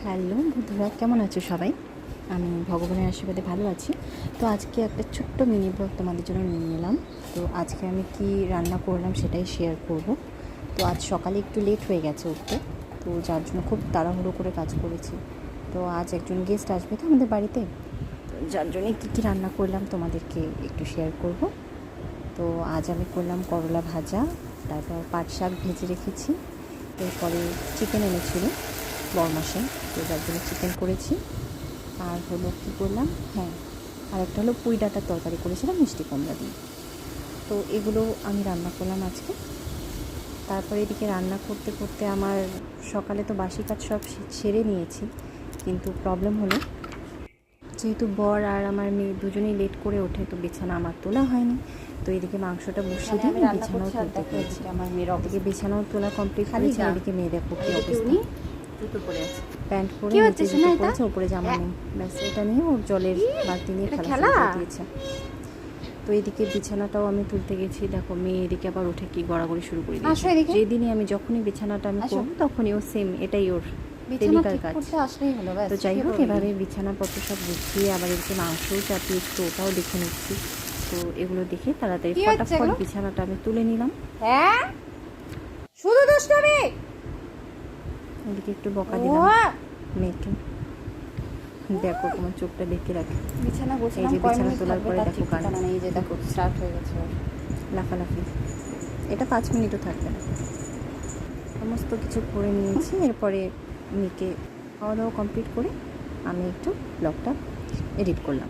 Hello বন্ধুরা, কেমন আছো সবাই? আমি ভগবানের আশীর্বাদে ভালো আছি। তো আজকে একটা ছোট্ট মিনি ব্লগ তোমাদের জন্য নিয়ে নিলাম। তো আজকে আমি কি রান্না করলাম সেটাই শেয়ার করব। তো আজ সকালে একটু লেট হয়ে গেছে উঠতে, তো যার জন্য খুব তাড়াহুড়ো করে কাজ করেছি। তো আজ একজন গেস্ট আসবে তো আমাদের বাড়িতে, তো যার জন্য কী রান্না করলাম তোমাদেরকে একটু শেয়ার করব। তো আজ আমি করলাম করলা ভাজা, তারপর পাট শাক ভেজে রেখেছি, এরপরে চিকেন এনেছিল বড়মাসে, তো যার জন্য চিকেন করেছি। আর হলো কী করলাম, হ্যাঁ, আর একটা হলো পুঁই ডাঁটার তরকারি করেছিলাম মিষ্টি কুমড়া দিয়ে। তো এগুলো আমি রান্না করলাম আজকে। তারপরে এদিকে রান্না করতে করতে আমার সকালে তো বাসি কাজ সব সেরে নিয়েছি, কিন্তু প্রবলেম হলো যেহেতু বর আর আমার মেয়ে দুজনেই লেট করে ওঠে, তো বিছানা আমার তোলা হয়নি। তো এদিকে মাংসটা বসিয়ে দিয়ে আমি বিছানাও তুলতে পেরেছি। আমার মেয়ের এদিকে বিছানাও তোলা কমপ্লিট করেছি। এদিকে মেয়ে দেখো কী অবস্থা, জুতো পরে আছে, প্যান্ট পরে নিচে জুতো পরেছে, উপরে জামা নেই, ব্যাস এটা নিয়ে ওর জলের বালতি নিয়ে খেলা শুরু দিয়েছে। তো এদিকে বিছানাটাও আমি তুলতে গেছি, দেখো মেয়ে এদিকে আবার উঠে কি গড়াগড়ি শুরু করে দিয়েছে। যেদিনই আমি যখনই বিছানাটা আমি করব তখনই ও সেম, এটাই ওর ডেলিকার কাজ। তো যাই হোক, এভাবে বিছানাপত্র সব গুছিয়ে আবার এদিকে মাংসও চাপিয়েছি, তো ওটাও দেখে নিচ্ছি। তো এগুলো দেখে তাড়াতাড়ি ফটাফট বিছানাটা আমি তুলে নিলাম। হ্যাঁ, শুধু দুষ্টুমি। এদিকে একটু বকা দিলাম মেয়েকে, দেখো তোমার চোখটা দেখে রাখে। বিছানা এই গোছালাম, যে কয় বিছানা মিনিট তোলার থাকবে পরে তার দেখো ঠিক কান ঠিকানা নেই। এই যে দেখো স্টার্ট হয়ে গেছে ওর লাফালাফি। এটা 5 মিনিটও থাকবে না। সমস্ত কিছু করে নিয়েছি, এরপরে মেয়েকে খাওয়া দাওয়া কমপ্লিট করে আমি একটু ব্লগটা এডিট করলাম।